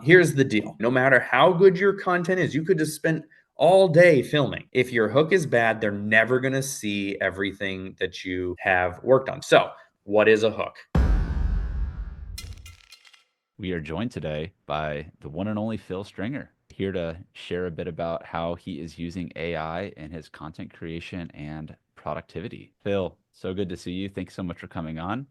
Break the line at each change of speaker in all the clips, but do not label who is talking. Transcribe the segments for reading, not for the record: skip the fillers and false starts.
Here's the deal. No matter how good your content is, you could just spend all day filming. If your hook is bad, they're never going to see everything that you have worked on. So, what is a hook?
We are joined today by the one and only Phil Stringer, here to share a bit about how he is using AI in his content creation and productivity. Phil, so good to see you. Thanks so much for coming on.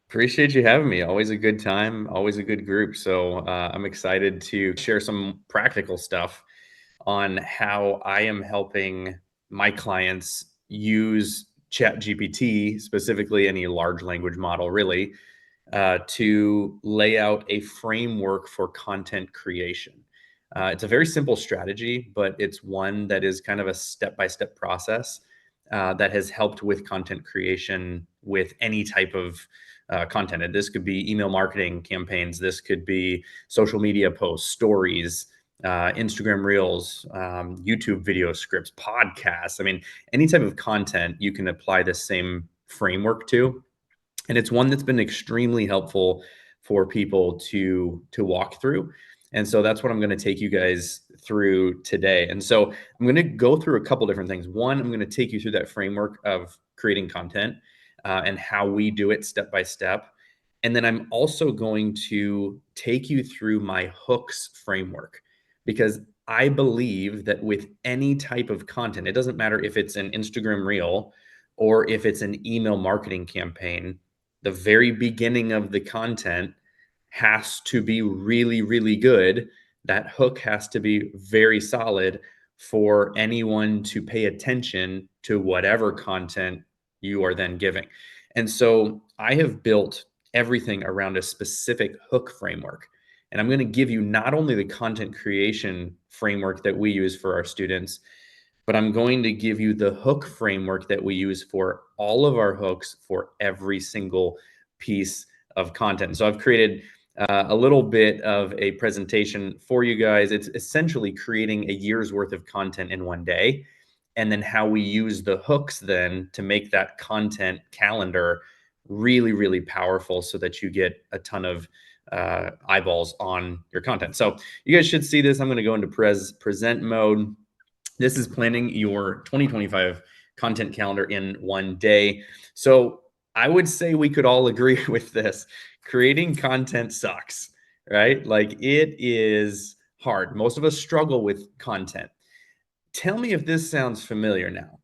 Appreciate you having me. Always a good time, always a good group. So, I'm excited to share some practical stuff on how I am helping my clients use ChatGPT, specifically any large language model, really, to lay out a framework for content creation. It's a very simple strategy, but it's one that is kind of a step by step process that has helped with content creation with any type of content. And this could be email marketing campaigns, this could be social media posts, stories, Instagram reels, YouTube video scripts, podcasts. I mean, any type of content you can apply the same framework to, and it's one that's been extremely helpful for people to walk through. And so that's what I'm going to take you guys through today. And so I'm going to go through a couple different things. One, I'm going to take you through that framework of creating content and how we do it step by step. And then I'm also going to take you through my hooks framework, because I believe that with any type of content, it doesn't matter if it's an Instagram reel or if it's an email marketing campaign, the very beginning of the content has to be really, really good. That hook has to be very solid for anyone to pay attention to whatever content you are then giving. And so I have built everything around a specific hook framework. And I'm going to give you not only the content creation framework that we use for our students, but I'm going to give you the hook framework that we use for all of our hooks for every single piece of content. So I've created a little bit of a presentation for you guys. It's essentially creating a year's worth of content in one day, and then how we use the hooks then to make that content calendar really, really powerful so that you get a ton of eyeballs on your content. So you guys should see this. I'm going to go into present mode. This is planning your 2025 content calendar in one day. So I would say we could all agree with this. Creating content sucks, right? Like, it is hard. Most of us struggle with content. Tell me if this sounds familiar now.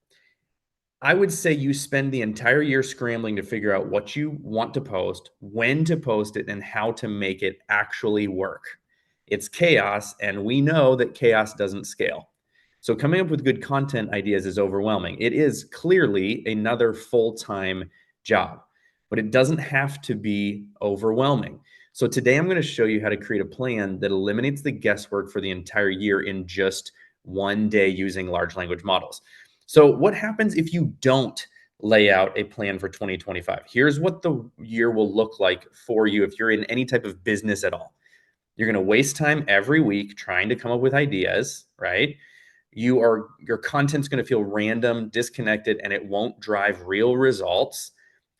I would say you spend the entire year scrambling to figure out what you want to post, when to post it, and how to make it actually work. It's chaos, and we know that chaos doesn't scale. So, coming up with good content ideas is overwhelming. It is clearly another full time job, but it doesn't have to be overwhelming. So, today I'm going to show you how to create a plan that eliminates the guesswork for the entire year in just one day using large language models. So, what happens if you don't lay out a plan for 2025? Here's what the year will look like for you if you're in any type of business at all. You're going to waste time every week trying to come up with ideas, right? Your content's going to feel random, disconnected, and it won't drive real results.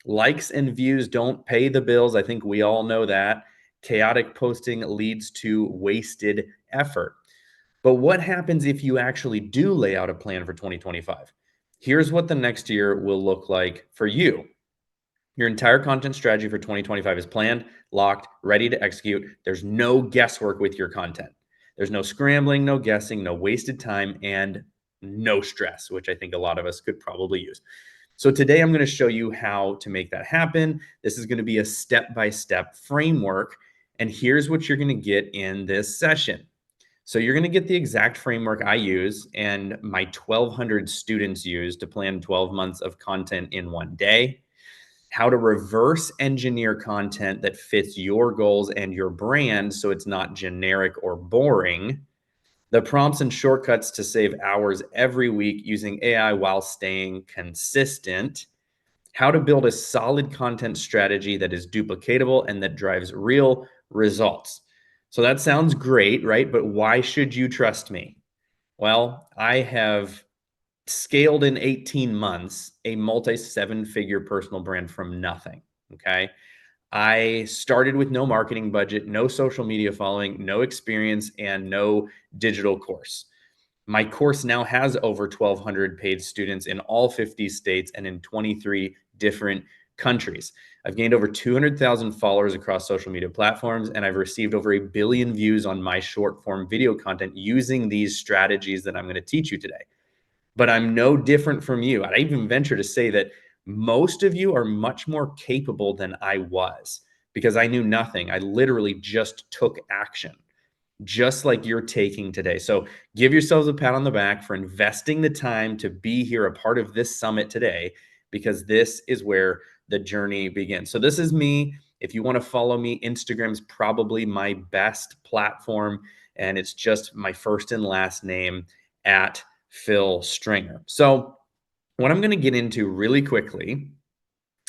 Likes and views don't pay the bills. I think we all know that. Chaotic posting leads to wasted effort. But what happens if you actually do lay out a plan for 2025? Here's what the next year will look like for you. Your entire content strategy for 2025 is planned, locked, ready to execute. There's no guesswork with your content. There's no scrambling, no guessing, no wasted time, and no stress, which I think a lot of us could probably use. So today I'm going to show you how to make that happen. This is going to be a step-by-step framework, and here's what you're going to get in this session. So you're going to get the exact framework I use and my 1,200 students use to plan 12 months of content in one day. How to reverse engineer content that fits your goals and your brand so it's not generic or boring. The prompts and shortcuts to save hours every week using AI while staying consistent. How to build a solid content strategy that is duplicatable and that drives real results. So that sounds great, right? But why should you trust me? Well, I have scaled in 18 months a multi seven figure personal brand from nothing. Okay. I started with no marketing budget, no social media following, no experience, and no digital course. My course now has over 1,200 paid students in all 50 states and in 23 different countries. I've gained over 200,000 followers across social media platforms, and I've received over a billion views on my short form video content using these strategies that I'm going to teach you today. But I'm no different from you. I'd even venture to say that most of you are much more capable than I was because I knew nothing. I literally just took action just like you're taking today. So give yourselves a pat on the back for investing the time to be here, a part of this summit today, because this is where the journey begins. So this is me. If you want to follow me, Instagram's probably my best platform, and it's just my first and last name at Phil Stringer. So what I'm going to get into really quickly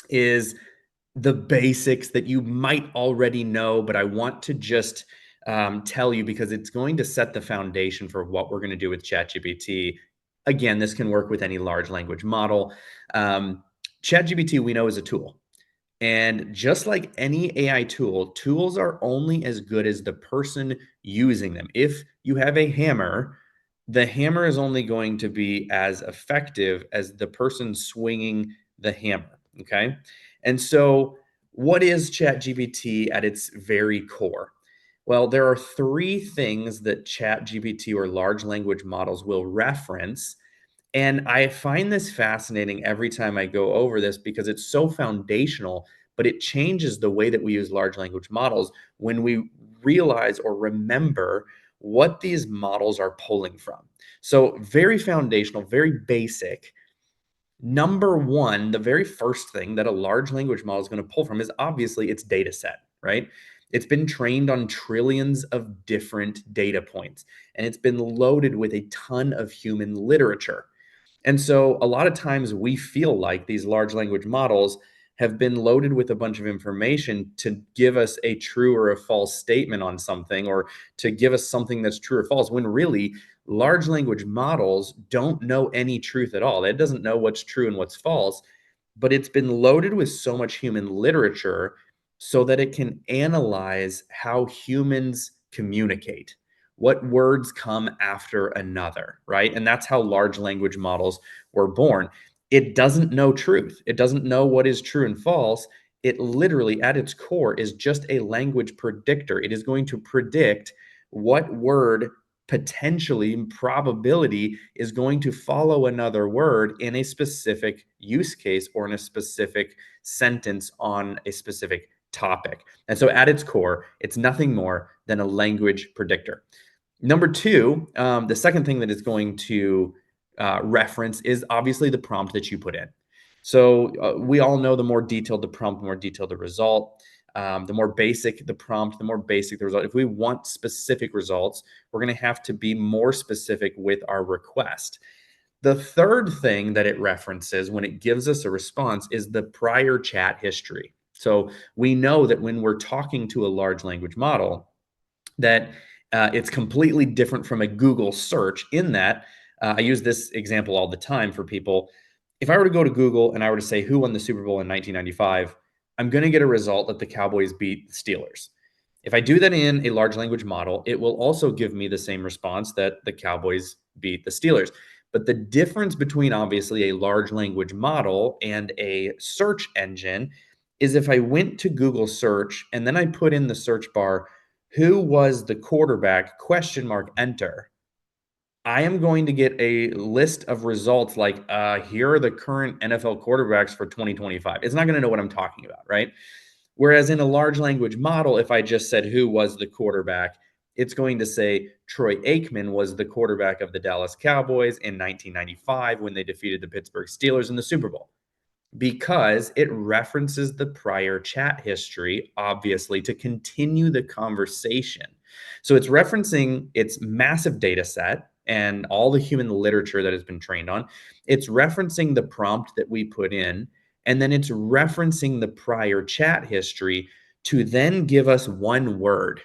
is the basics that you might already know, but I want to just tell you because it's going to set the foundation for what we're going to do with ChatGPT. Again, this can work with any large language model. Um, ChatGPT, we know, is a tool. And just like any AI tool, tools are only as good as the person using them. If you have a hammer, the hammer is only going to be as effective as the person swinging the hammer. Okay. And so, what is ChatGPT at its very core? Well, there are three things that ChatGPT or large language models will reference, and I find this fascinating every time I go over this because it's so foundational, but it changes the way that we use large language models when we realize or remember what these models are pulling from. So, very foundational, very basic. Number one, the very first thing that a large language model is going to pull from is obviously its data set, right? It's been trained on trillions of different data points, and it's been loaded with a ton of human literature. And so a lot of times we feel like these large language models have been loaded with a bunch of information to give us a true or a false statement on something or to give us something that's true or false, when really large language models don't know any truth at all. It doesn't know what's true and what's false, but it's been loaded with so much human literature so that it can analyze how humans communicate, what words come after another, right? And that's how large language models were born. It doesn't know truth. It doesn't know what is true and false. It literally, at its core, is just a language predictor. It is going to predict what word potentially probability is going to follow another word in a specific use case or in a specific sentence on a specific topic. And so at its core, it's nothing more than a language predictor. Number two, the second thing that it's going to reference is obviously the prompt that you put in. So we all know the more detailed the prompt, the more detailed the result. The more basic the prompt, the more basic the result. If we want specific results, we're going to have to be more specific with our request. The third thing that it references when it gives us a response is the prior chat history. So we know that when we're talking to a large language model, that it's completely different from a Google search in that I use this example all the time for people. If I were to go to Google and I were to say who won the Super Bowl in 1995, I'm going to get a result that the Cowboys beat the Steelers. If I do that in a large language model, it will also give me the same response that the Cowboys beat the Steelers. But the difference between obviously a large language model and a search engine is if I went to Google search and then I put in the search bar, who was the quarterback, question mark, enter, I am going to get a list of results like, here are the current NFL quarterbacks for 2025. It's not going to know what I'm talking about, right? Whereas in a large language model, if I just said who was the quarterback, it's going to say Troy Aikman was the quarterback of the Dallas Cowboys in 1995 when they defeated the Pittsburgh Steelers in the Super Bowl, because it references the prior chat history, obviously, to continue the conversation. So it's referencing its massive data set and all the human literature that has been trained on. It's referencing the prompt that we put in, and then it's referencing the prior chat history to then give us one word.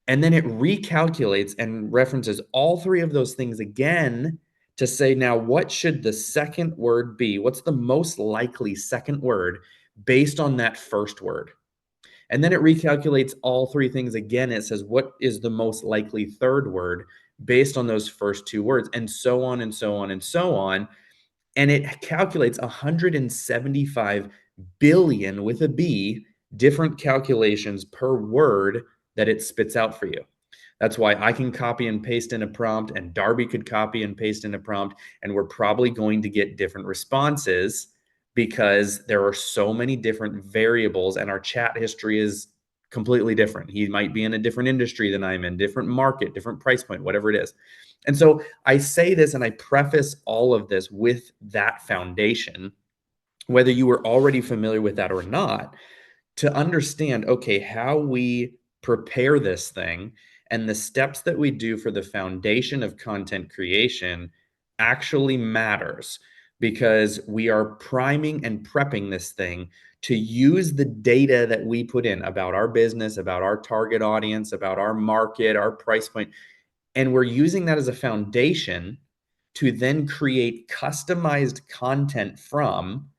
And then it recalculates and references all three of those things again to say, now, what should the second word be? What's the most likely second word based on that first word? And then it recalculates all three things again. It says, what is the most likely third word based on those first two words, and so on and so on and so on. And it calculates 175 billion with a B different calculations per word that it spits out for you. That's why I can copy and paste in a prompt, and Darby could copy and paste in a prompt, and we're probably going to get different responses because there are so many different variables, and our chat history is completely different. He might be in a different industry than I'm in, different market, different price point, whatever it is. And so I say this and I preface all of this with that foundation, whether you were already familiar with that or not, to understand, okay, how we prepare this thing and the steps that we do for the foundation of content creation actually matters, because we are priming and prepping this thing to use the data that we put in about our business, about our target audience, about our market, our price point, and we're using that as a foundation to then create customized content from,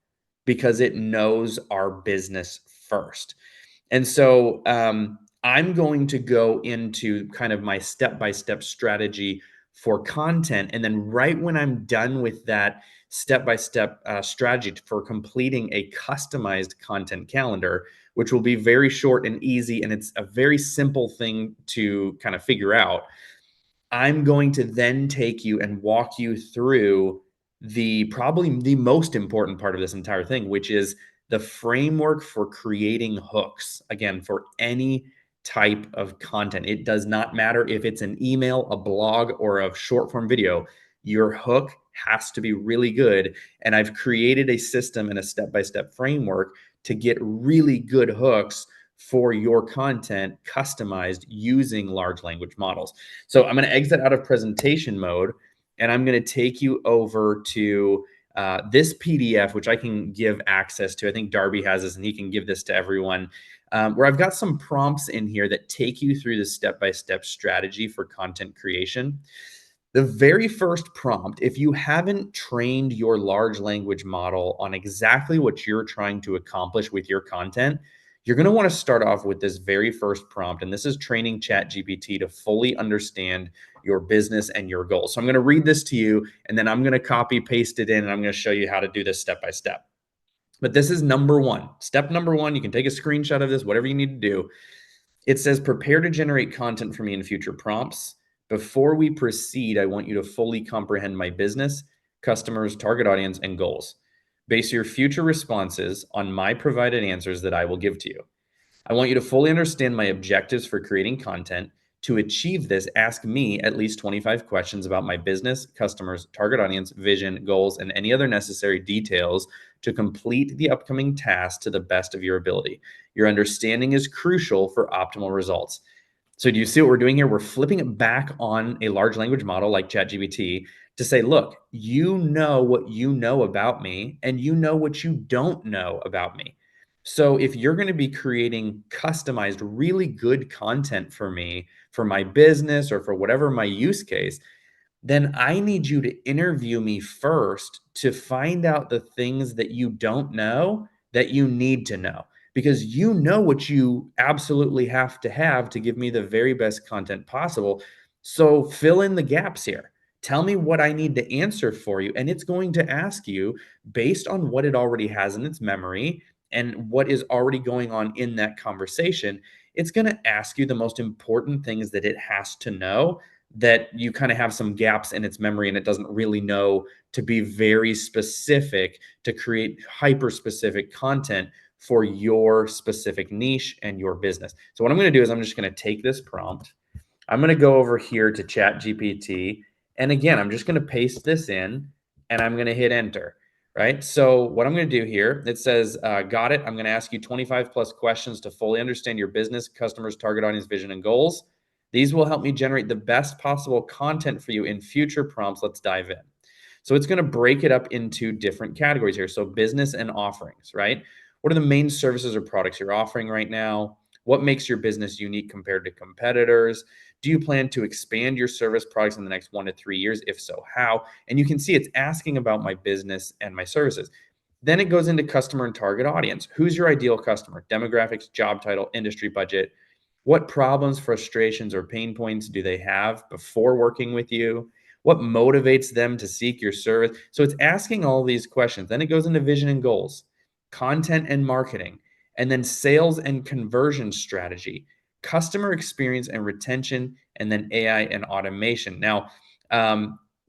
because it knows our business first. And so I'm going to go into kind of my step by step strategy for content. And then, right when I'm done with that step by step strategy for completing a customized content calendar, which will be very short and easy, and it's a very simple thing to kind of figure out, I'm going to then take you and walk you through the probably the most important part of this entire thing, which is the framework for creating hooks. Again, for any type of content, it does not matter if it's an email, a blog, or a short form video. Your hook has to be really good. And I've created a system and a step by step framework to get really good hooks for your content customized using large language models. So I'm going to exit out of presentation mode, and I'm going to take you over to this PDF, which I can give access to. I think Darby has this, and he can give this to everyone, where I've got some prompts in here that take you through the step-by-step strategy for content creation. The very first prompt, if you haven't trained your large language model on exactly what you're trying to accomplish with your content, you're going to want to start off with this very first prompt. And this is training ChatGPT to fully understand your business and your goals. So I'm going to read this to you, and then I'm going to copy paste it in, and I'm going to show you how to do this step by step. But this is number one. Step number one, you can take a screenshot of this, whatever you need to do. It says, prepare to generate content for me in future prompts. Before we proceed, I want you to fully comprehend my business, customers, target audience, and goals. Base your future responses on my provided answers that I will give to you. I want you to fully understand my objectives for creating content. To achieve this, ask me at least 25 questions about my business, customers, target audience, vision, goals, and any other necessary details to complete the upcoming task to the best of your ability. Your understanding is crucial for optimal results. So do you see what we're doing here? We're flipping it back on a large language model like ChatGPT to say, look, you know what you know about me, and you know what you don't know about me. So if you're going to be creating customized, really good content for me, for my business, or for whatever my use case, then I need you to interview me first to find out the things that you don't know that you need to know, because you know what you absolutely have to give me the very best content possible. So fill in the gaps here. Tell me what I need to answer for you. And it's going to ask you based on what it already has in its memory and what is already going on in that conversation. It's going to ask you the most important things that it has to know, that you kind of have some gaps in its memory and it doesn't really know, to be very specific, to create hyper specific content for your specific niche and your business. So what I'm going to do is I'm just going to take this prompt. I'm going to go over here to Chat GPT. And again, I'm just going to paste this in, and I'm going to hit enter. Right. So what I'm going to do here, it says, got it. I'm going to ask you 25 plus questions to fully understand your business, customers, target audience, vision, and goals. These will help me generate the best possible content for you in future prompts. Let's dive in. So it's going to break it up into different categories here. So business and offerings, right? What are the main services or products you're offering right now? What makes your business unique compared to competitors? Do you plan to expand your service products in the next 1 to 3 years? If so, how? And you can see it's asking about my business and my services. Then it goes into customer and target audience. Who's your ideal customer? Demographics, job title, industry budget. What problems, frustrations, or pain points do they have before working with you? What motivates them to seek your service? So it's asking all these questions. Then it goes into vision and goals, content and marketing, and then sales and conversion strategy, customer experience and retention, and then AI and automation. Now,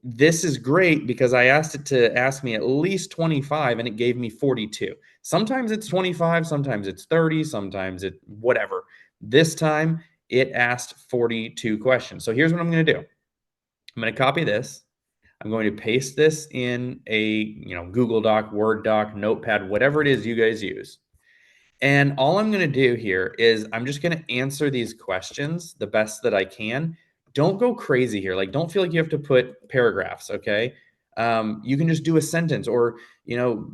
this is great because I asked it to ask me at least 25 and it gave me 42. Sometimes it's 25, sometimes it's 30, sometimes it whatever. This time it asked 42 questions. So here's what I'm going to do. I'm going to copy this. I'm going to paste this in a, Google Doc, Word doc, Notepad, whatever it is you guys use. And all I'm going to do here is I'm just going to answer these questions the best that I can. Don't go crazy here. Like, don't feel like you have to put paragraphs. Okay. You can just do a sentence or,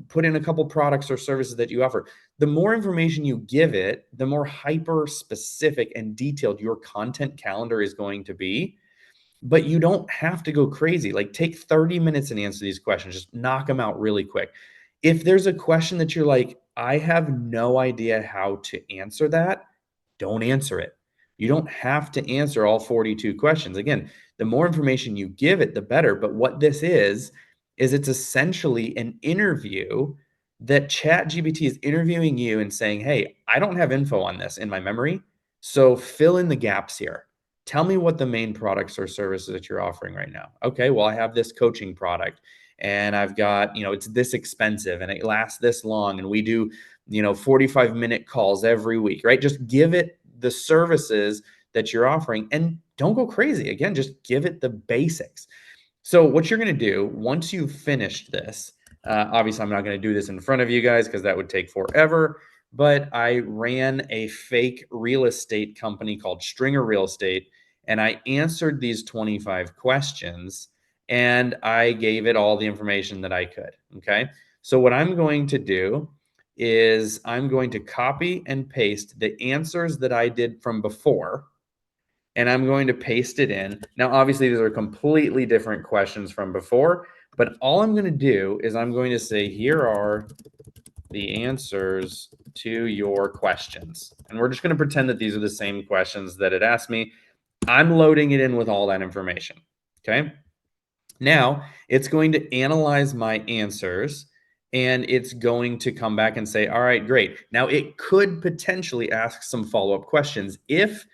put in a couple products or services that you offer. The more information you give it, the more hyper specific and detailed your content calendar is going to be. But you don't have to go crazy. Like, take 30 minutes and answer these questions. Just knock them out really quick. If there's a question that you're like, I have no idea how to answer that, don't answer it. You don't have to answer all 42 questions. Again, the more information you give it, the better. But what this is it's essentially an interview that ChatGPT is interviewing you and saying, hey, I don't have info on this in my memory. So fill in the gaps here. Tell me what the main products or services that you're offering right now. Okay, well, I have this coaching product and I've got, it's this expensive and it lasts this long and we do, 45-minute calls every week, right? Just give it the services that you're offering and don't go crazy. Again, just give it the basics. So what you're going to do once you've finished this, obviously I'm not going to do this in front of you guys because that would take forever, but I ran a fake real estate company called Stringer Real Estate, and I answered these 25 questions and I gave it all the information that I could. Okay. So what I'm going to do is I'm going to copy and paste the answers that I did from before and I'm going to paste it in. Now, obviously, these are completely different questions from before, but all I'm going to do is I'm going to say, here are the answers to your questions. And we're just going to pretend that these are the same questions that it asked me. I'm loading it in with all that information. Okay. Now it's going to analyze my answers and it's going to come back and say, all right, great. Now it could potentially ask some follow up questions if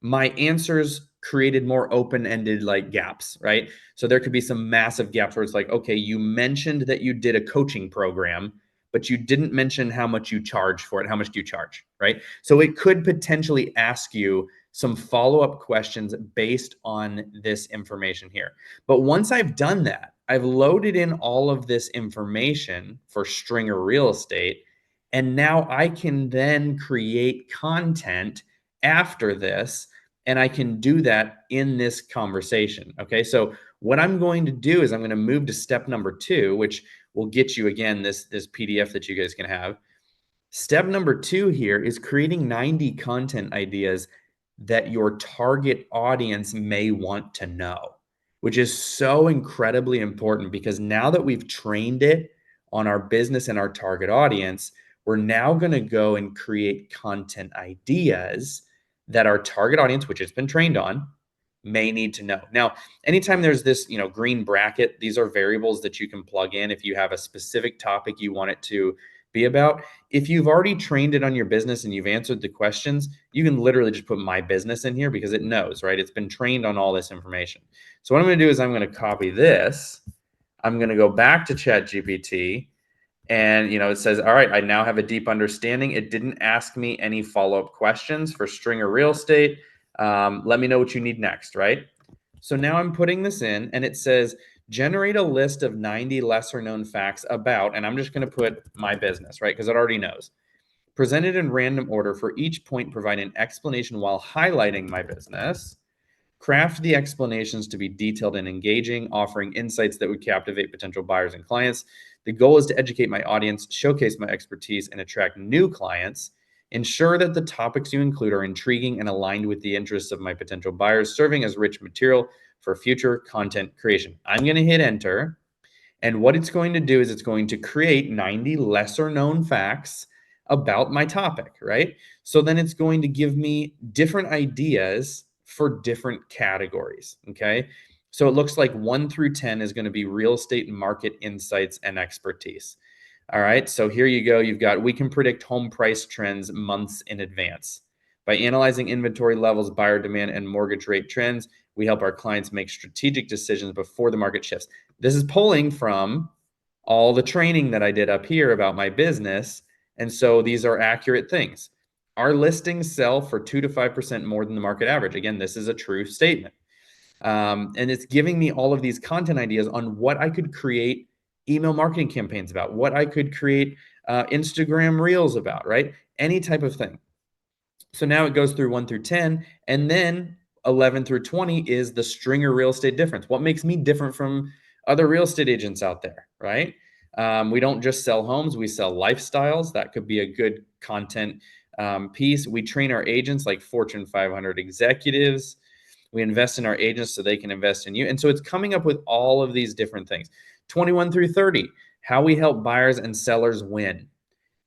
my answers created more open ended like gaps, right? So there could be some massive gaps where it's like, okay, you mentioned that you did a coaching program, but you didn't mention how much you charge for it. How much do you charge, right? So it could potentially ask you some follow up questions based on this information here. But once I've done that, I've loaded in all of this information for Stringer Real Estate. And now I can then create content after this. And I can do that in this conversation. Okay. So what I'm going to do is I'm going to move to step number 2, which will get you again this PDF that you guys can have. Step number 2 here is creating 90 content ideas that your target audience may want to know, which is so incredibly important because now that we've trained it on our business and our target audience, we're now going to go and create content ideas that our target audience, which it's been trained on, may need to know. Now, anytime there's this, green bracket, these are variables that you can plug in if you have a specific topic you want it to be about. If you've already trained it on your business and you've answered the questions, you can literally just put my business in here because it knows, right? It's been trained on all this information. So what I'm going to do is I'm going to copy this. I'm going to go back to ChatGPT and, it says, all right, I now have a deep understanding. It didn't ask me any follow-up questions for Stringer Real Estate. Let me know what you need next, right? So now I'm putting this in and it says, generate a list of 90 lesser known facts about, and I'm just going to put my business, right? Because it already knows. Presented in random order for each point, provide an explanation while highlighting my business. Craft the explanations to be detailed and engaging, offering insights that would captivate potential buyers and clients. The goal is to educate my audience, showcase my expertise, and attract new clients. Ensure that the topics you include are intriguing and aligned with the interests of my potential buyers, serving as rich material for future content creation. I'm going to hit enter. And what it's going to do is it's going to create 90 lesser known facts about my topic, right? So then it's going to give me different ideas for different categories, okay? So it looks like 1 through 10 is going to be real estate and market insights and expertise. All right, so here you go. You've got we can predict home price trends months in advance. By analyzing inventory levels, buyer demand, and mortgage rate trends, we help our clients make strategic decisions before the market shifts. This is pulling from all the training that I did up here about my business. And so these are accurate things. Our listings sell for 2 to 5% more than the market average. Again, this is a true statement. And it's giving me all of these content ideas on what I could create email marketing campaigns about, what I could create Instagram reels about, right? Any type of thing. So now it goes through 1 through 10, and then 11 through 20 is the stringer real estate difference. What makes me different from other real estate agents out there, right? We don't just sell homes, we sell lifestyles. That could be a good content piece. We train our agents like Fortune 500 executives. We invest in our agents so they can invest in you. And so it's coming up with all of these different things. 21 through 30, how we help buyers and sellers win.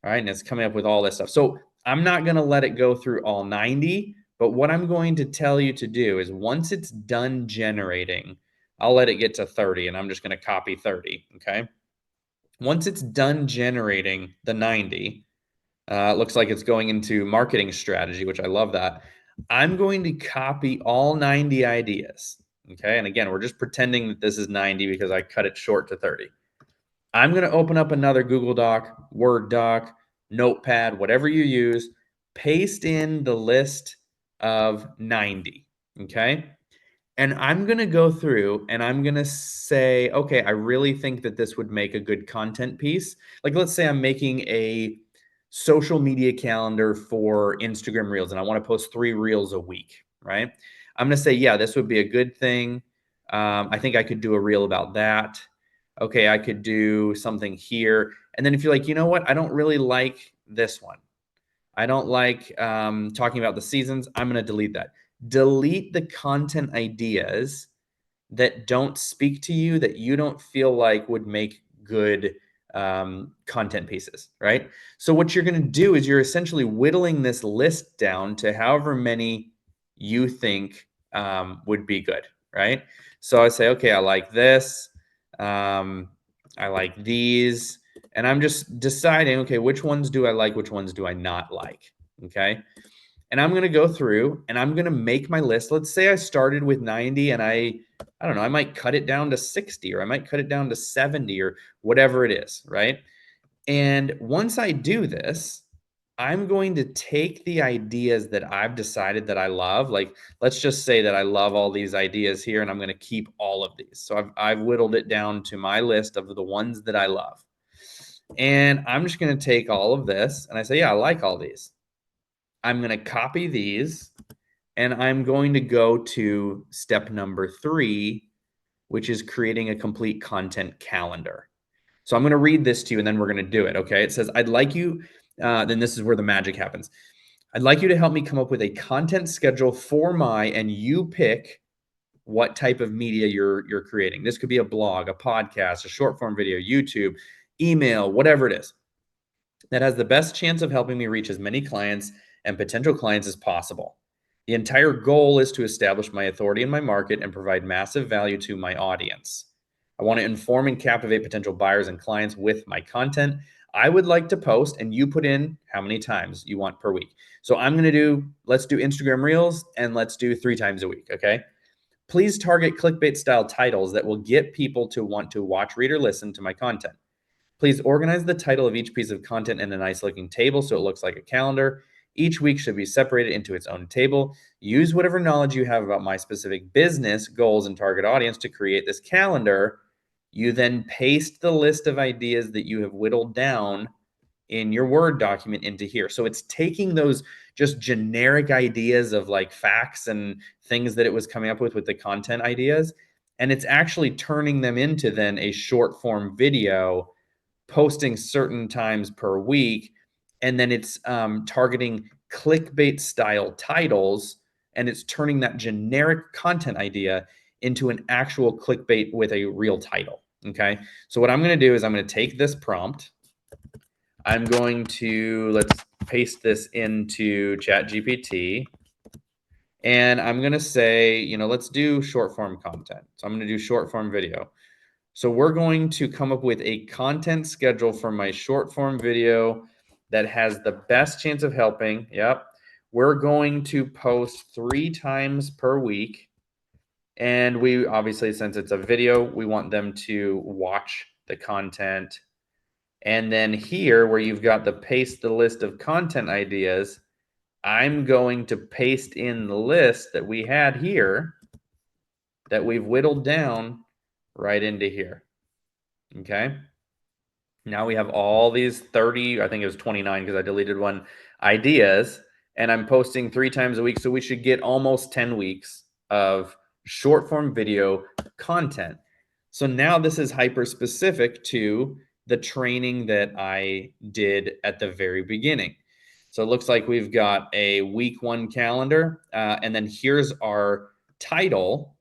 All right. And it's coming up with all this stuff. So I'm not going to let it go through all 90, but what I'm going to tell you to do is once it's done generating, I'll let it get to 30 and I'm just going to copy 30. Okay. Once it's done generating the 90, it looks like it's going into marketing strategy, which I love that. I'm going to copy all 90 ideas. Okay. And again, we're just pretending that this is 90 because I cut it short to 30. I'm going to open up another Google Doc, Word doc, Notepad, whatever you use, paste in the list of 90. Okay. And I'm going to go through and I'm going to say, okay, I really think that this would make a good content piece. Like, let's say I'm making a social media calendar for Instagram Reels and I want to post 3 reels a week, right? I'm going to say, yeah, this would be a good thing. I think I could do a reel about that. Okay, I could do something here. And then if you're like, you know what? I don't really like this one. I don't like talking about the seasons. I'm going to delete that. Delete the content ideas that don't speak to you, that you don't feel like would make good content pieces, right? So, what you're going to do is you're essentially whittling this list down to however many you think would be good, right? So, I say, okay, I like this. I like these. And I'm just deciding, okay, which ones do I like? Which ones do I not like? Okay. And I'm going to go through and I'm going to make my list. Let's say I started with 90 and I don't know, I might cut it down to 60 or I might cut it down to 70 or whatever it is, right? And once I do this, I'm going to take the ideas that I've decided that I love. Like, let's just say that I love all these ideas here and I'm going to keep all of these. So I've whittled it down to my list of the ones that I love. And I'm just going to take all of this and I say, yeah, I like all these. I'm going to copy these and I'm going to go to step number 3, which is creating a complete content calendar. So I'm going to read this to you and then we're going to do it. Okay. It says, I'd like you, then this is where the magic happens. I'd like you to help me come up with a content schedule for and you pick what type of media you're creating. This could be a blog, a podcast, a short form video, YouTube, email, whatever it is that has the best chance of helping me reach as many clients and potential clients as possible. The entire goal is to establish my authority in my market and provide massive value to my audience. I want to inform and captivate potential buyers and clients with my content. I would like to post, and you put in how many times you want per week. So I'm going to let's do Instagram Reels, and let's do 3 times a week, okay? Please target clickbait style titles that will get people to want to watch, read, or listen to my content. Please organize the title of each piece of content in a nice looking table so it looks like a calendar. Each week should be separated into its own table. Use whatever knowledge you have about my specific business, goals, and target audience to create this calendar. You then paste the list of ideas that you have whittled down in your Word document into here. So it's taking those just generic ideas of like facts and things that it was coming up with the content ideas, and it's actually turning them into then a short form video posting certain times per week, and then it's targeting clickbait style titles, and it's turning that generic content idea into an actual clickbait with a real title. Okay. So what I'm going to do is I'm going to take this prompt. I'm going to, let's paste this into ChatGPT. And I'm going to say, let's do short form content. So I'm going to do short form video. So we're going to come up with a content schedule for my short form video that has the best chance of helping. Yep. We're going to post 3 times per week. And we obviously, since it's a video, we want them to watch the content. And then here, where you've got the paste the list of content ideas, I'm going to paste in the list that we had here that we've whittled down right into here. Okay. Now we have all these 30, I think it was 29 because I deleted one, ideas, and I'm posting 3 times a week. So we should get almost 10 weeks of short form video content. So now this is hyper specific to the training that I did at the very beginning. So it looks like we've got a week 1 calendar, and then here's our title.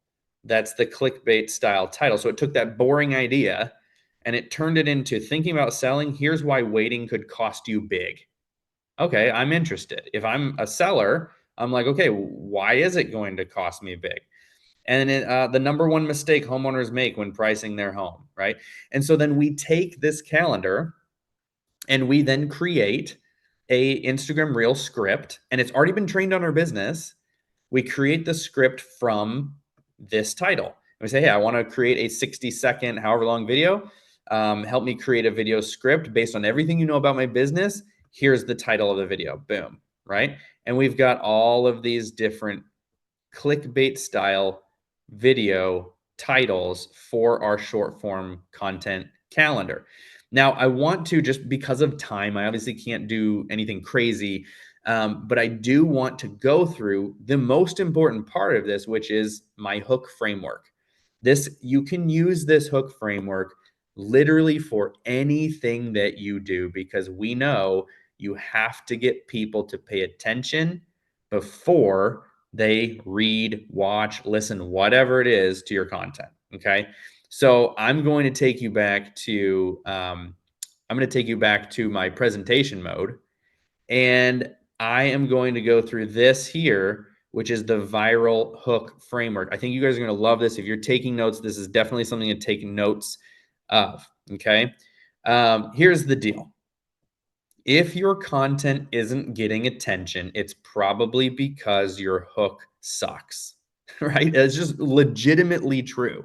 That's the clickbait style title. So it took that boring idea and it turned it into thinking about selling. Here's why waiting could cost you big. Okay, I'm interested. If I'm a seller, I'm like, okay, why is it going to cost me big? And the number one mistake homeowners make when pricing their home, right? And so then we take this calendar and we then create a Instagram reel script, and it's already been trained on our business. We create the script from this title. And we say, hey, I want to create a 60-second, however long video. Help me create a video script based on everything you know about my business. Here's the title of the video. Boom. Right. And we've got all of these different clickbait style video titles for our short form content calendar. Now, I want to, just because of time, I obviously can't do anything crazy, but I do want to go through the most important part of this, which is my hook framework. You can use this hook framework literally for anything that you do, because we know you have to get people to pay attention before they read, watch, listen, whatever it is to your content. Okay. So I'm going to take you back to my presentation mode, and I am going to go through this here, which is the viral hook framework. I think you guys are going to love this. If you're taking notes, this is definitely something to take notes of. Okay. Here's the deal. If your content isn't getting attention, it's probably because your hook sucks, right? It's just legitimately true.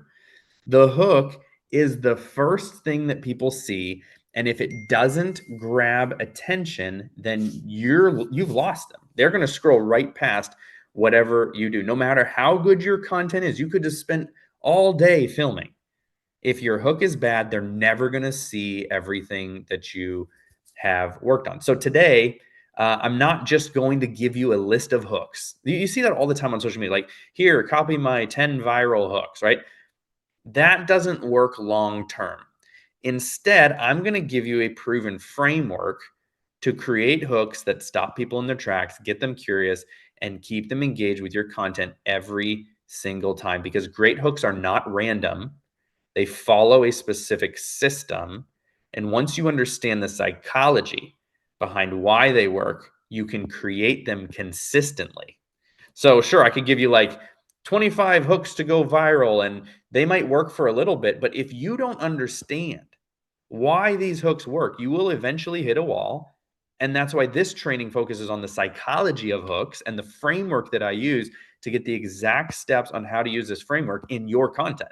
The hook is the first thing that people see, and if it doesn't grab attention, then you've lost them. They're going to scroll right past whatever you do. No matter how good your content is, you could just spend all day filming. If your hook is bad, they're never going to see everything that you have worked on. So today, I'm not just going to give you a list of hooks. You see that all the time on social media, like, here, copy my 10 viral hooks, right? That doesn't work long term. Instead, I'm going to give you a proven framework to create hooks that stop people in their tracks, get them curious, and keep them engaged with your content every single time. Because great hooks are not random, they follow a specific system. And once you understand the psychology behind why they work, you can create them consistently. So, sure, I could give you like 25 hooks to go viral, and they might work for a little bit. But if you don't understand why these hooks work, you will eventually hit a wall. And that's why this training focuses on the psychology of hooks and the framework that I use to get the exact steps on how to use this framework in your content.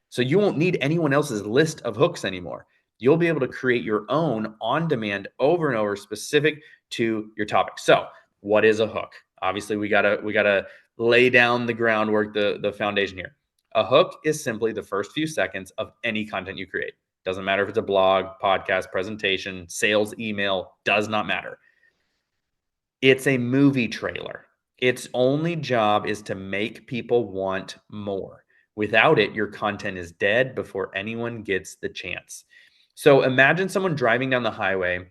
So you won't need anyone else's list of hooks anymore. You'll be able to create your own on demand, over and over, specific to your topic. So, what is a hook? Obviously, we gotta lay down the groundwork, the foundation here. A hook is simply the first few seconds of any content you create. Doesn't matter if it's a blog, podcast, presentation, sales email, does not matter. It's a movie trailer. Its only job is to make people want more. Without it, your content is dead before anyone gets the chance. So imagine someone driving down the highway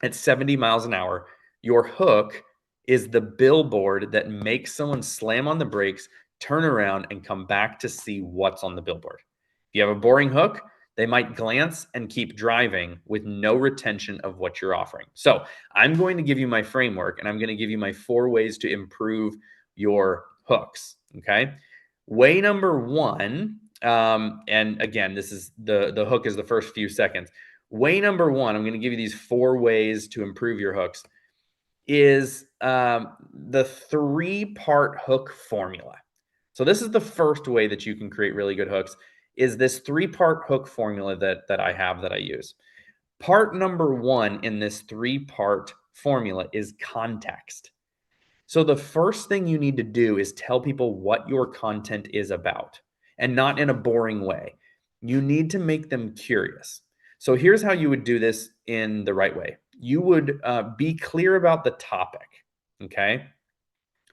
at 70 miles an hour. Your hook is the billboard that makes someone slam on the brakes, turn around, and come back to see what's on the billboard. If you have a boring hook, They might glance and keep driving with no retention of what you're offering. So I'm going to give you my framework and I'm going to give you my 4 ways to improve your hooks. Okay. Way number one, and again, this is the hook is the first few seconds. Way number one, I'm going to give you these 4 ways to improve your hooks is the 3-part hook formula. So this is the first way that you can create really good hooks is this 3-part hook formula that I have that I use. Part number 1 in this 3-part formula is context. So the first thing you need to do is tell people what your content is about and not in a boring way. You need to make them curious. So here's how you would do this in the right way. You would be clear about the topic. Okay.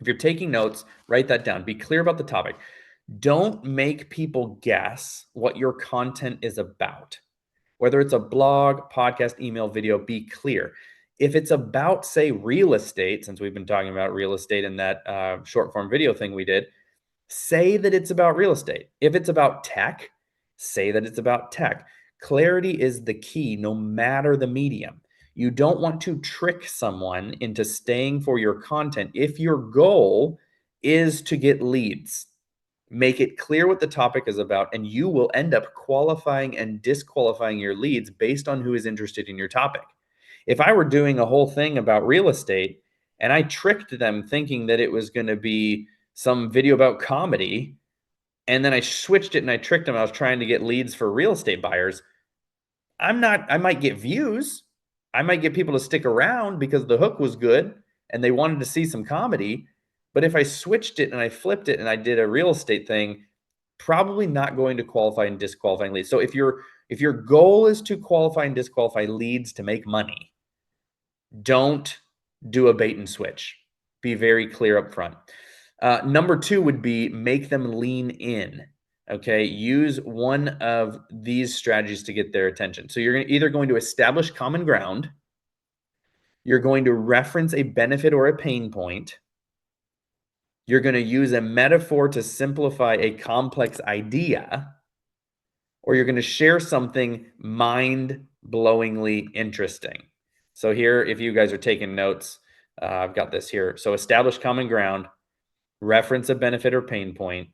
If you're taking notes, write that down. Be clear about the topic. Don't make people guess what your content is about. Whether it's a blog, podcast, email, video, be clear. If it's about, say, real estate, since we've been talking about real estate in that short form video thing we did, say that it's about real estate. If it's about tech, say that it's about tech. Clarity is the key, no matter the medium. You don't want to trick someone into staying for your content if your goal is to get leads. Make it clear what the topic is about, and you will end up qualifying and disqualifying your leads based on who is interested in your topic. If I were doing a whole thing about real estate and I tricked them thinking that it was going to be some video about comedy, and then I switched it and I tricked them, I was trying to get leads for real estate buyers. I might get views. I might get people to stick around because the hook was good and they wanted to see some comedy. But if I switched it and I flipped it and I did a real estate thing, probably not going to qualify and disqualifying leads. So if your goal is to qualify and disqualify leads to make money, don't do a bait and switch. Be very clear up front. Number 2 would be make them lean in. Okay, use one of these strategies to get their attention. So you're either going to establish common ground, you're going to reference a benefit or a pain point, you're going to use a metaphor to simplify a complex idea, or you're going to share something mind-blowingly interesting. So here, if you guys are taking notes, I've got this here. So establish common ground, reference a benefit or pain point,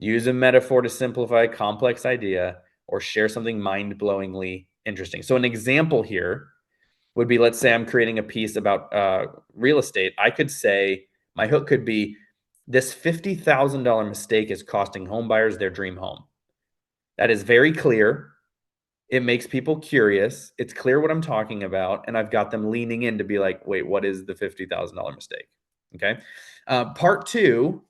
use a metaphor to simplify a complex idea, or share something mind-blowingly interesting. So an example here would be, let's say I'm creating a piece about real estate. I could say, my hook could be, this $50,000 mistake is costing homebuyers their dream home. That is very clear. It makes people curious. It's clear what I'm talking about. And I've got them leaning in to be like, wait, what is the $50,000 mistake? Okay. Part 2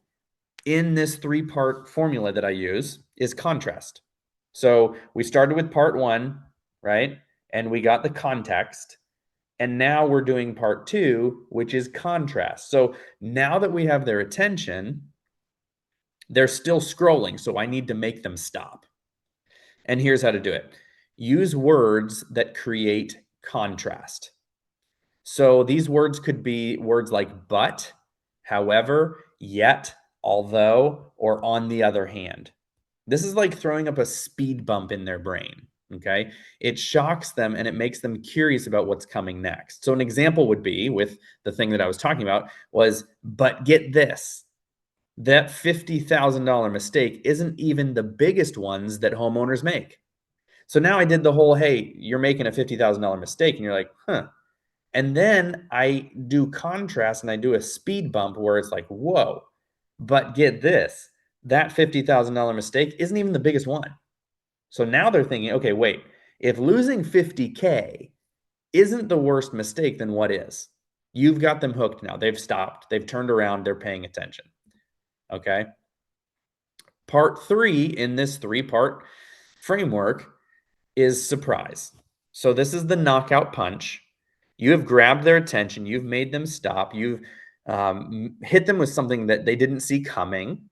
in this 3-part formula that I use is contrast. So we started with part 1, right? And we got the context. And now we're doing part 2, which is contrast. So now that we have their attention, they're still scrolling. So I need to make them stop. And here's how to do it. Use words that create contrast. So these words could be words like but, however, yet, although, or on the other hand. This is like throwing up a speed bump in their brain. Okay. It shocks them and it makes them curious about what's coming next. So, an example would be with the thing that I was talking about was, but get this, that $50,000 mistake isn't even the biggest ones that homeowners make. So now I did the whole, hey, you're making a $50,000 mistake. And you're like, huh. And then I do contrast and I do a speed bump where it's like, whoa, but get this, that $50,000 mistake isn't even the biggest one. So now they're thinking, okay, wait, if losing 50K isn't the worst mistake, then what is? You've got them hooked now. They've stopped, they've turned around, they're paying attention. Okay. Part 3 in this 3-part framework is surprise. So this is the knockout punch. You have grabbed their attention. You've made them stop. You've hit them with something that they didn't see coming.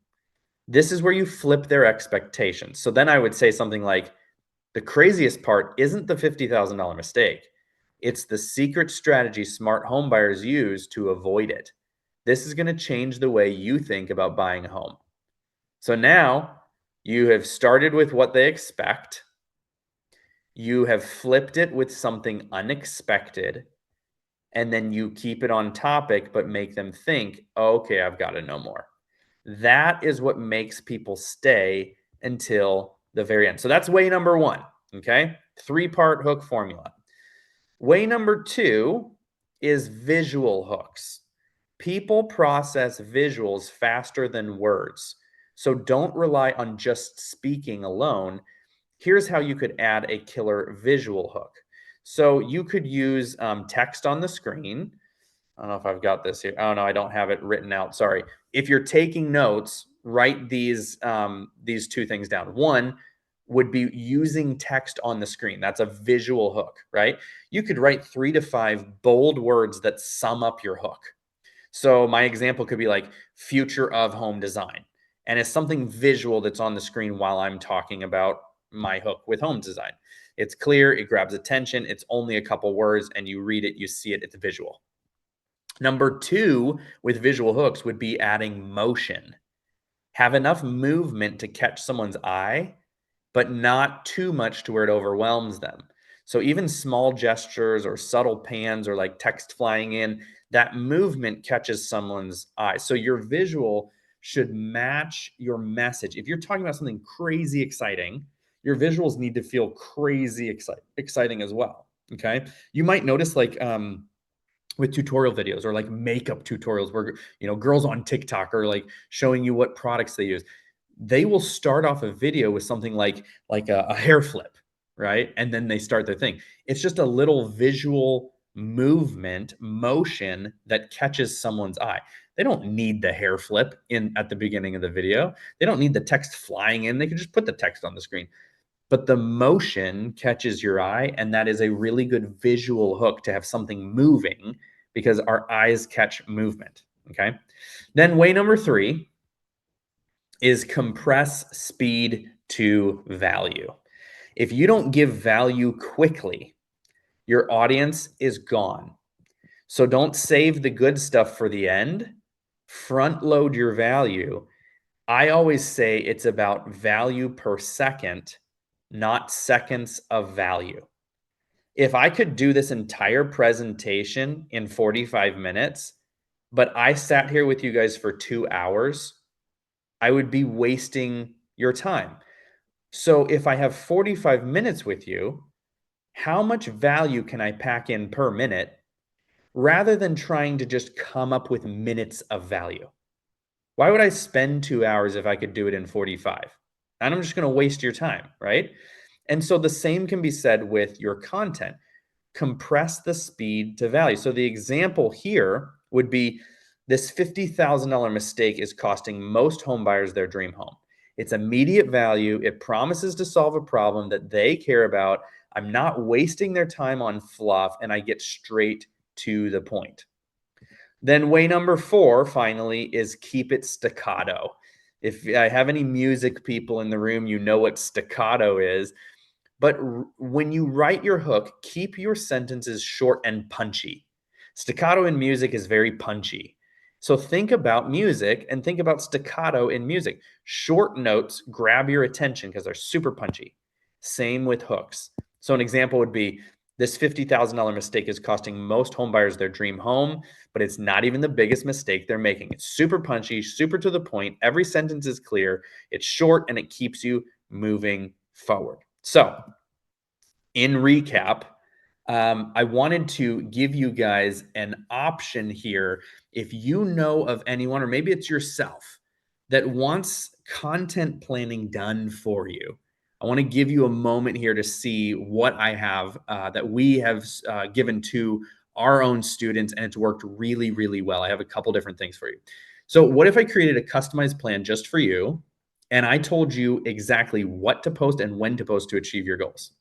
This is where you flip their expectations. So then I would say something like, the craziest part isn't the $50,000 mistake. It's the secret strategy smart home buyers use to avoid it. This is going to change the way you think about buying a home. So now you have started with what they expect. You have flipped it with something unexpected, and then you keep it on topic, but make them think, "Oh, okay, I've got to know more." That is what makes people stay until the very end. So that's way number one. Okay. 3-part hook formula. Way number two is visual hooks. People process visuals faster than words. So don't rely on just speaking alone. Here's how you could add a killer visual hook. So you could use text on the screen. I don't know if I've got this here. Oh no, I don't have it written out. Sorry. If you're taking notes, write these two things down. One would be using text on the screen. That's a visual hook, right? You could write 3 to 5 bold words that sum up your hook. So my example could be like future of home design. And it's something visual that's on the screen while I'm talking about my hook with home design. It's clear, it grabs attention, it's only a couple words, and you read it, you see it, it's visual. Number two with visual hooks would be adding motion. Have enough movement to catch someone's eye, but not too much to where it overwhelms them. So even small gestures or subtle pans or like text flying in, that movement catches someone's eye. So your visual should match your message. If you're talking about something crazy exciting, your visuals need to feel crazy exciting as well. Okay. You might notice like with tutorial videos or like makeup tutorials where girls on TikTok are like showing you what products they use. They will start off a video with something like a hair flip, right? And then they start their thing. It's just a little visual movement, motion that catches someone's eye. They don't need the hair flip in at the beginning of the video. They don't need the text flying in. They can just put the text on the screen, but the motion catches your eye, and that is a really good visual hook to have something moving because our eyes catch movement. Okay. Then way number three is compress speed to value. If you don't give value quickly, your audience is gone. So don't save the good stuff for the end. Front load your value. I always say it's about value per second, not seconds of value. If I could do this entire presentation in 45 minutes, but I sat here with you guys for 2 hours, I would be wasting your time. So if I have 45 minutes with you, how much value can I pack in per minute rather than trying to just come up with minutes of value? Why would I spend 2 hours if I could do it in 45? And I'm just going to waste your time, right? And so the same can be said with your content. Compress the speed to value. So the example here would be this $50,000 mistake is costing most home buyers their dream home. It's immediate value. It promises to solve a problem that they care about. I'm not wasting their time on fluff, and I get straight to the point. Then way number four, finally, is keep it staccato. If I have any music people in the room, you know what staccato is. But when you write your hook, keep your sentences short and punchy. Staccato in music is very punchy. So think about music and think about staccato in music. Short notes grab your attention because they're super punchy. Same with hooks. So an example would be this $50,000 mistake is costing most home buyers their dream home, but it's not even the biggest mistake they're making. It's super punchy, super to the point. Every sentence is clear. It's short and it keeps you moving forward. So, in recap, I wanted to give you guys an option here. If you know of anyone, or maybe it's yourself, that wants content planning done for you, I want to give you a moment here to see what I have that we have given to our own students, and it's worked really, really well. I have a couple different things for you. So, what if I created a customized plan just for you, and I told you exactly what to post and when to post to achieve your goals?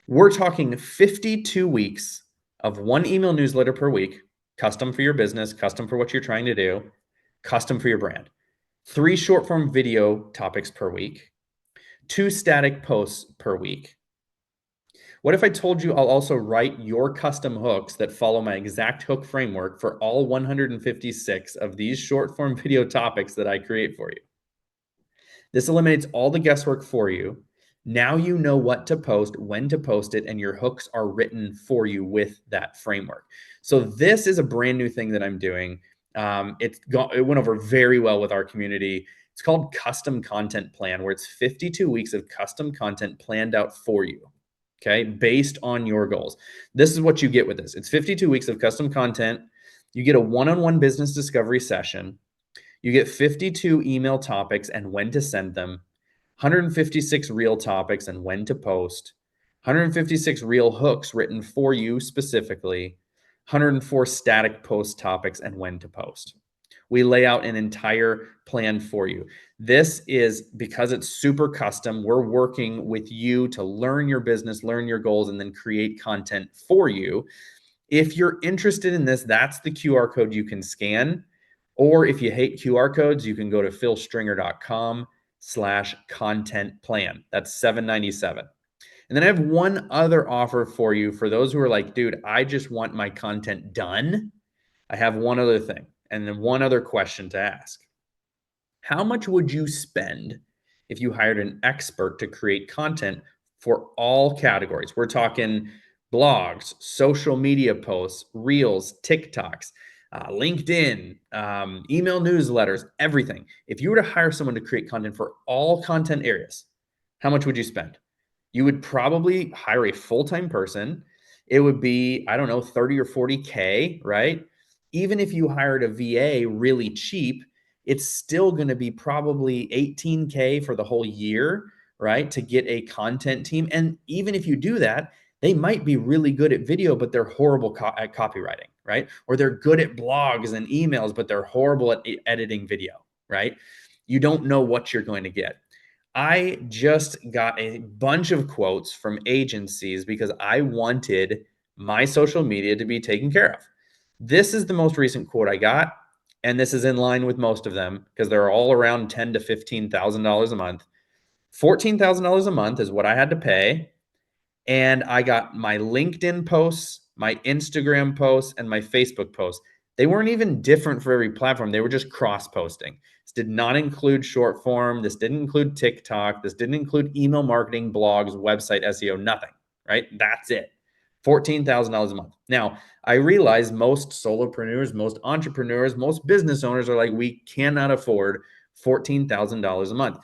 We're talking 52 weeks of one email newsletter per week, custom for your business, custom for what you're trying to do, custom for your brand. 3 short form video topics per week, 2 static posts per week. What if I told you I'll also write your custom hooks that follow my exact hook framework for all 156 of these short form video topics that I create for you? This eliminates all the guesswork for you. Now you know what to post, when to post it, and your hooks are written for you with that framework. So this is a brand new thing that I'm doing. It went over very well with our community. It's called Custom Content Plan, where it's 52 weeks of custom content planned out for you. Okay, based on your goals. This is what you get with this. It's 52 weeks of custom content. You get a one-on-one business discovery session. You get 52 email topics and when to send them, 156 reel topics and when to post, 156 reel hooks written for you specifically, 104 static post topics and when to post. We lay out an entire plan for you. This is because it's super custom. We're working with you to learn your business, learn your goals, and then create content for you. If you're interested in this, that's the QR code you can scan. Or if you hate QR codes, you can go to philstringer.com/content plan. That's $7.97. And then I have one other offer for you for those who are like, dude, I just want my content done. I have one other thing and then one other question to ask. How much would you spend if you hired an expert to create content for all categories? We're talking blogs, social media posts, reels, TikToks, LinkedIn, email newsletters, everything. If you were to hire someone to create content for all content areas, how much would you spend? You would probably hire a full-time person. It would be, I don't know, 30 or 40K, right? Even if you hired a VA really cheap, it's still going to be probably 18K for the whole year, right? To get a content team. And even if you do that, they might be really good at video, but they're horrible at copywriting, right? Or they're good at blogs and emails, but they're horrible at editing video, right? You don't know what you're going to get. I just got a bunch of quotes from agencies because I wanted my social media to be taken care of. This is the most recent quote I got, and this is in line with most of them because they're all around $10,000 to $15,000 a month. $14,000 a month is what I had to pay, and I got my LinkedIn posts, my Instagram posts, and my Facebook posts. They weren't even different for every platform. They were just cross posting. This did not include short form. This didn't include TikTok. This didn't include email marketing, blogs, website SEO, nothing, right? That's it. $14,000 a month. Now, I realize most solopreneurs, most entrepreneurs, most business owners are like, we cannot afford $14,000 a month.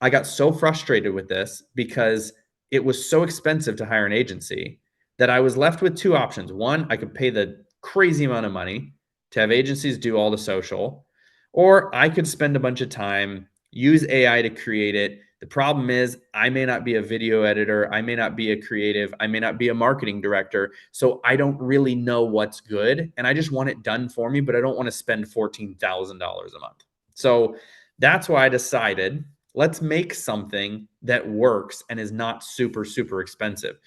I got so frustrated with this because it was so expensive to hire an agency that I was left with two options. One, I could pay the crazy amount of money to have agencies do all the social, or I could spend a bunch of time, use AI to create it. The problem is, I may not be a video editor, I may not be a creative, I may not be a marketing director. So I don't really know what's good. And I just want it done for me, but I don't want to spend $14,000 a month. So that's why I decided let's make something that works and is not super, super expensive.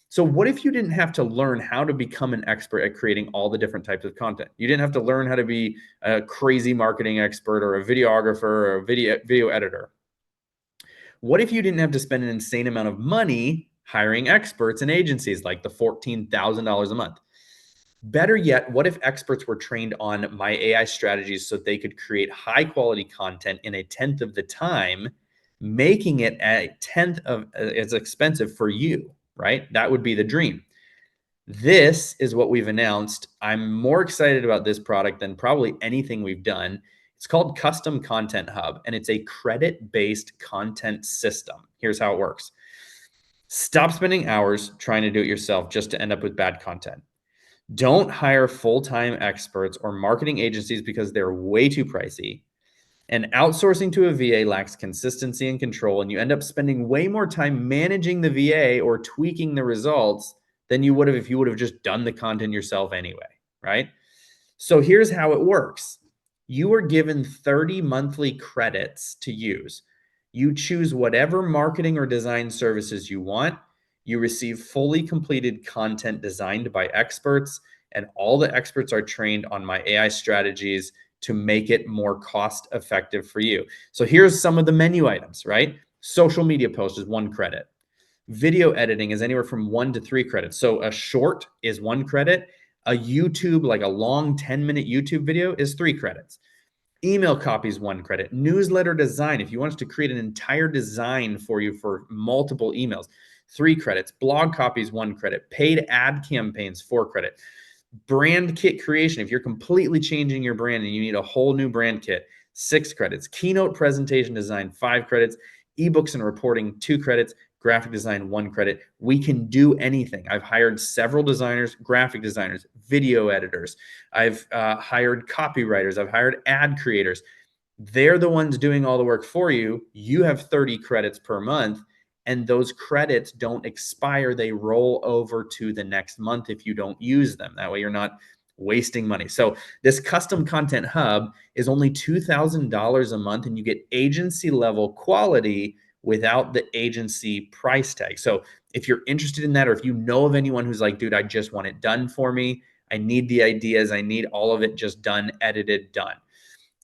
So what if you didn't have to learn how to become an expert at creating all the different types of content? You didn't have to learn how to be a crazy marketing expert or a videographer or a video editor. What if you didn't have to spend an insane amount of money hiring experts and agencies like the $14,000 a month? Better yet, what if experts were trained on my AI strategies so they could create high quality content in a tenth of the time, making it a tenth of as expensive for you, right? That would be the dream. This is what we've announced. I'm more excited about this product than probably anything we've done. It's called Custom Content Hub, and it's a credit based content system. Here's how it works. Stop spending hours trying to do it yourself just to end up with bad content. Don't hire full-time experts or marketing agencies because they're way too pricey. And outsourcing to a VA lacks consistency and control, and you end up spending way more time managing the VA or tweaking the results than you would have if you would have just done the content yourself anyway, right? So here's how it works. You are given 30 monthly credits to use. You choose whatever marketing or design services you want. You receive fully completed content designed by experts, and all the experts are trained on my AI strategies to make it more cost effective for you. So here's some of the menu items, right? Social media post is 1 credit. Video editing is anywhere from 1 to 3 credits. So a short is 1 credit. A YouTube, like a long 10-minute YouTube video, is 3 credits. Email copies 1 credit. Newsletter design, if you want us to create an entire design for you for multiple emails, 3 credits. Blog copies 1 credit. Paid ad campaigns 4 credit. Brand kit creation, if you're completely changing your brand and you need a whole new brand kit, 6 credits. Keynote presentation design, 5 credits. Ebooks and reporting, 2 credits. Graphic design, 1 credit. We can do anything. I've hired several designers, graphic designers, video editors. I've hired copywriters. I've hired ad creators. They're the ones doing all the work for you. You have 30 credits per month, and those credits don't expire. They roll over to the next month if you don't use them. That way, you're not wasting money. So, this custom content hub is only $2,000 a month, and you get agency level quality without the agency price tag. So, if you're interested in that, or if you know of anyone who's like, dude, I just want it done for me, I need the ideas, I need all of it just done, edited, done.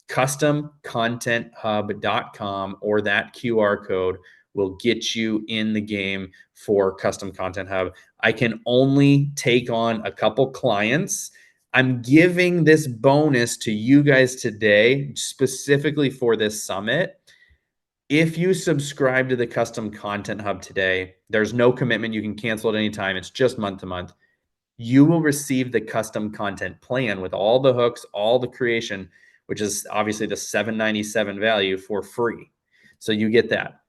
CustomContentHub.com or that QR code will get you in the game for Custom Content Hub. I can only take on a couple clients. I'm giving this bonus to you guys today, specifically for this summit. If you subscribe to the Custom Content Hub today, there's no commitment. You can cancel at any time. It's just month to month. You will receive the custom content plan with all the hooks, all the creation, which is obviously the $797 value, for free. So you get that.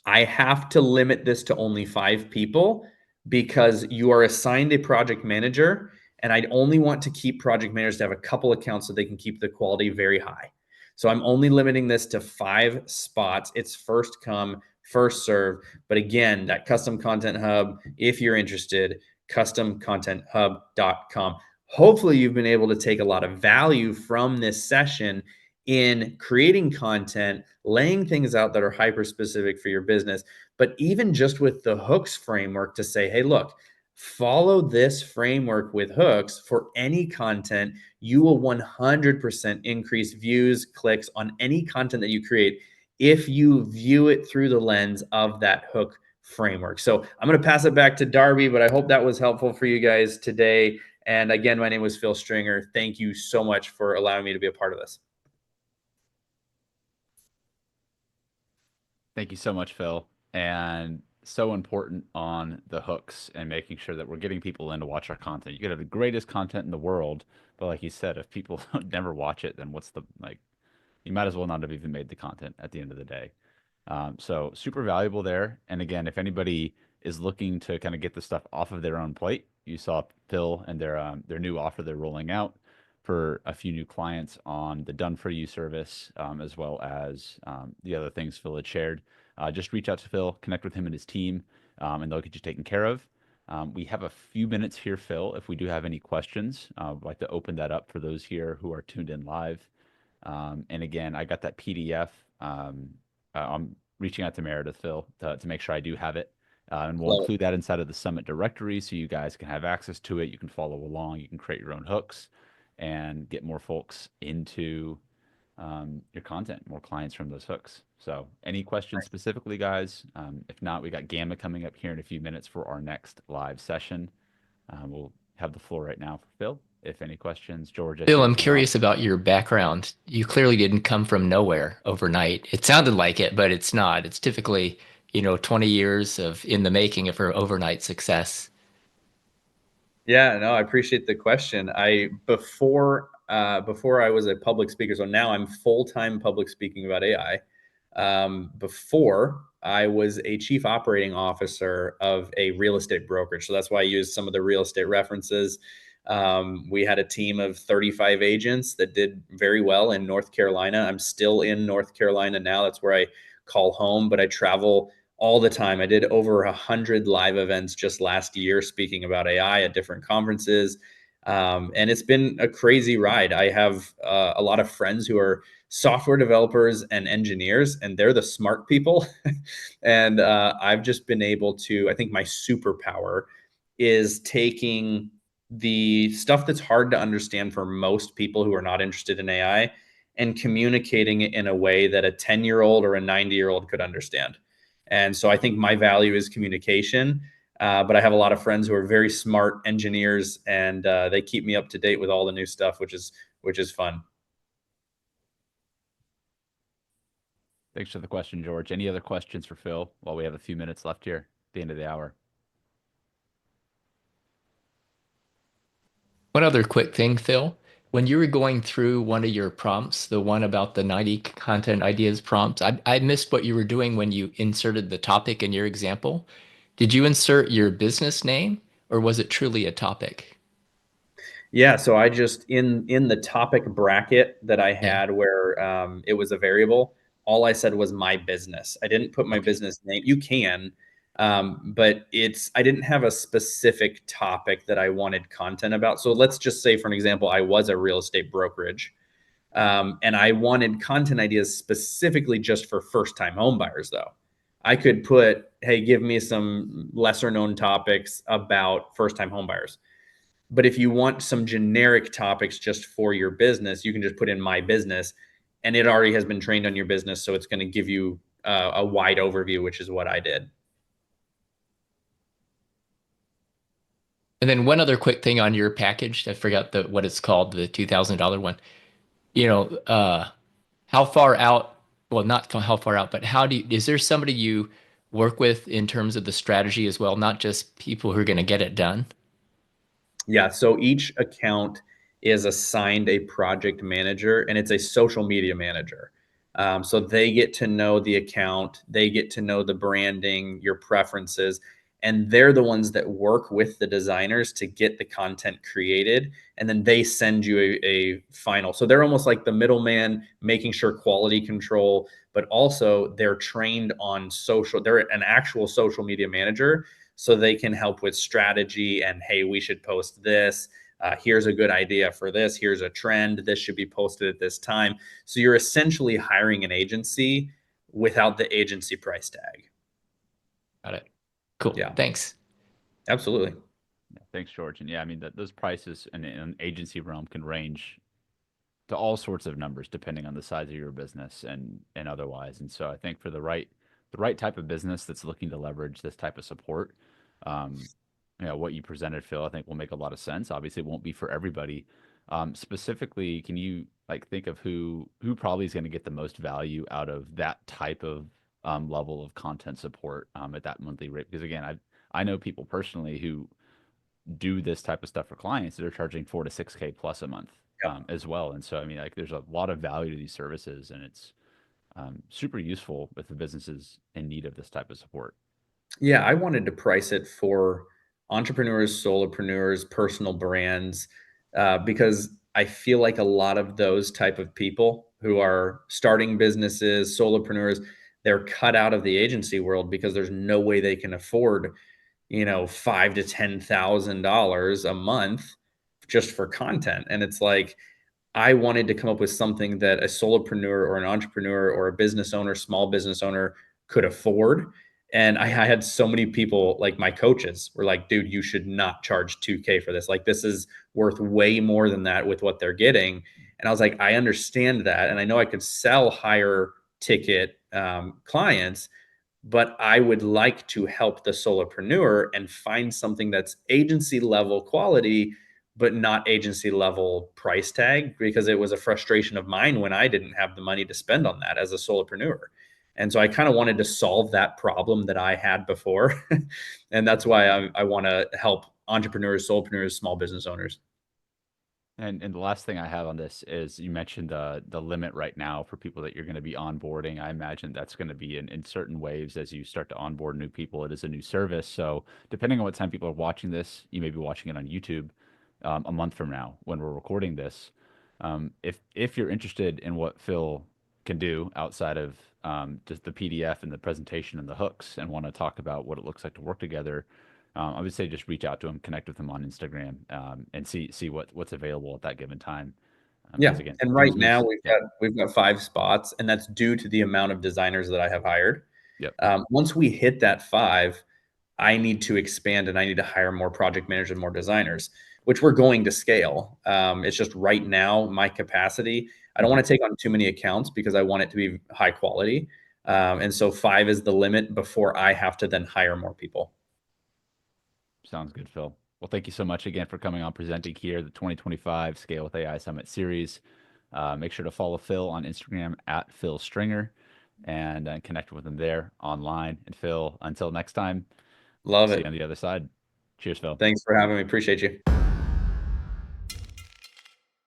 I have to limit this to only 5 people because you are assigned a project manager, and I'd only want to keep project managers to have a couple accounts so they can keep the quality very high. So I'm only limiting this to 5 spots. It's first come, first serve. But again, that custom content hub, if you're interested, customcontenthub.com. Hopefully, you've been able to take a lot of value from this session in creating content, laying things out that are hyper specific for your business, but even just with the hooks framework to say, hey, look, follow this framework with hooks for any content. You will 100% increase views, clicks on any content that you create if you view it through the lens of that hook framework. So I'm going to pass it back to Darby, but I hope that was helpful for you guys today. And again, my name was Phil Stringer. Thank you so much for allowing me to be a part of this.
Thank you so much, Phil. And so important on the hooks and making sure that we're getting people in to watch our content. You could have the greatest content in the world, but like you said, if people never watch it, then what's the like? You might as well not have even made the content at the end of the day. So super valuable there. And again, if anybody is looking to kind of get the stuff off of their own plate, you saw Phil and their new offer they're rolling out for a few new clients on the Done For You service, as well as the other things Phil had shared. Just reach out to Phil, connect with him and his team, and they'll get you taken care of. We have a few minutes here, Phil. If we do have any questions, I'd like to open that up for those here who are tuned in live. And again, I got that PDF. I'm reaching out to Meredith, Phil, to make sure I do have it. And we'll
Love
include that inside of the Summit directory so you guys can have access to it. You can follow along. You can create your own hooks and get more folks into your content, more clients from those hooks. So, any questions specifically, guys? If not, we got Gamma coming up here in a few minutes for our next live session. We'll have the floor right now for Phil. If any questions, George, I see
Bill,
your
I'm
hand up.
curious about your background. You clearly didn't come from nowhere overnight. It sounded like it, but it's not. It's typically, 20 years of in the making of her overnight success.
Yeah, no, I appreciate the question. Before I was a public speaker, so now I'm full-time public speaking about AI. Before I was a chief operating officer of a real estate brokerage, so that's why I used some of the real estate references. We had a team of 35 agents that did very well in North Carolina. I'm still in North Carolina now. That's where I call home, but I travel all the time. I did over 100 live events just last year speaking about AI at different conferences. And it's been a crazy ride. I have a lot of friends who are software developers and engineers, and they're the smart people. And I've just been able to, I think my superpower is taking the stuff that's hard to understand for most people who are not interested in AI and communicating it in a way that a 10-year-old or a 90-year-old could understand. And so I think my value is communication. But I have a lot of friends who are very smart engineers, and they keep me up to date with all the new stuff, which is fun.
Thanks for the question, George. Any other questions for Phil while we have a few minutes left here at the end of the hour?
One other quick thing, Phil. When you were going through one of your prompts, the one about the 90 content ideas prompts, I missed what you were doing when you inserted the topic in your example. Did you insert your business name or was it truly a topic?
Yeah, so I just in the topic bracket that I
Yeah.
had where it was a variable, all I said was my business. I didn't put my
Okay.
business name. You can, but it's I didn't have a specific topic that I wanted content about. So let's just say, for an example, I was a real estate brokerage, and I wanted content ideas specifically just for first time home buyers. Though I could put, hey, give me some lesser known topics about first time home buyers. But if you want some generic topics just for your business, you can just put in my business and it already has been trained on your business. So it's going to give you a wide overview, which is what I did.
And then one other quick thing on your package, I forgot what it's called, the $2,000 one. You know, how far out, well, not how far out, but is there somebody you work with in terms of the strategy as well, not just people who are going to get it done?
Yeah. So each account is assigned a project manager and it's a social media manager. So they get to know the account, they get to know the branding, your preferences, and they're the ones that work with the designers to get the content created. And then they send you a final. So they're almost like the middleman, making sure quality control, but also they're trained on social, they're an actual social media manager so they can help with strategy and hey, we should post this. Here's a good idea for this. Here's a trend. This should be posted at this time. So you're essentially hiring an agency without the agency price tag.
Got it. Cool.
Yeah,
Thanks.
absolutely.
Yeah, thanks, George. And yeah, I mean, those prices in an agency realm can range to all sorts of numbers depending on the size of your business and otherwise. And so I think for the right type of business that's looking to leverage this type of support, um, what you presented, Phil, I think will make a lot of sense. Obviously, it won't be for everybody. Specifically, can you like think of who probably is going to get the most value out of that type of level of content support at that monthly rate? Because again, I know people personally who do this type of stuff for clients that are charging 4 to 6K plus a month
Yep.
as well. And so, I mean, like, there's a lot of value to these services, and it's super useful if the business is in need of this type of support.
Yeah, I wanted to price it for entrepreneurs, solopreneurs, personal brands, because I feel like a lot of those type of people who are starting businesses, solopreneurs, they're cut out of the agency world because there's no way they can afford, $5 to $10,000 a month just for content. And it's like I wanted to come up with something that a solopreneur or an entrepreneur or a business owner, small business owner could afford. And I had so many people, like my coaches, were like, dude, you should not charge 2K for this. Like, this is worth way more than that with what they're getting. And I was like, I understand that. And I know I could sell higher ticket clients, but I would like to help the solopreneur and find something that's agency level quality, but not agency level price tag because it was a frustration of mine when I didn't have the money to spend on that as a solopreneur. And so I kind of wanted to solve that problem that I had before. And that's why I want to help entrepreneurs, solopreneurs, small business owners.
And the last thing I have on this is you mentioned the limit right now for people that you're going to be onboarding. I imagine that's going to be in certain waves as you start to onboard new people. It is a new service, so depending on what time people are watching this, you may be watching it on YouTube a month from now when we're recording this. If you're interested in what Phil can do outside of just the PDF and the presentation and the hooks, and want to talk about what it looks like to work together, I would say just reach out to him, connect with him on Instagram, and see what's available at that given time. Because
Yeah.
again,
And right
things move.
now
Yeah.
we've got 5 spots, and that's due to the amount of designers that I have hired.
Yep.
Once we hit that five, I need to expand and I need to hire more project managers and more designers, which we're going to scale. It's just right now, my capacity, I don't
Hmm.
want to take on too many accounts because I want it to be high quality. And so five is the limit before I have to then hire more people.
Sounds good, Phil. Well, thank you so much again for coming on presenting here the 2025 Scale with AI Summit series. Make sure to follow Phil on Instagram at Phil Stringer. and connect with them there online. And Phil, until next time, we'll
Love
see you
it.
on the other side. Cheers, Phil.
Thanks for having me. Appreciate you.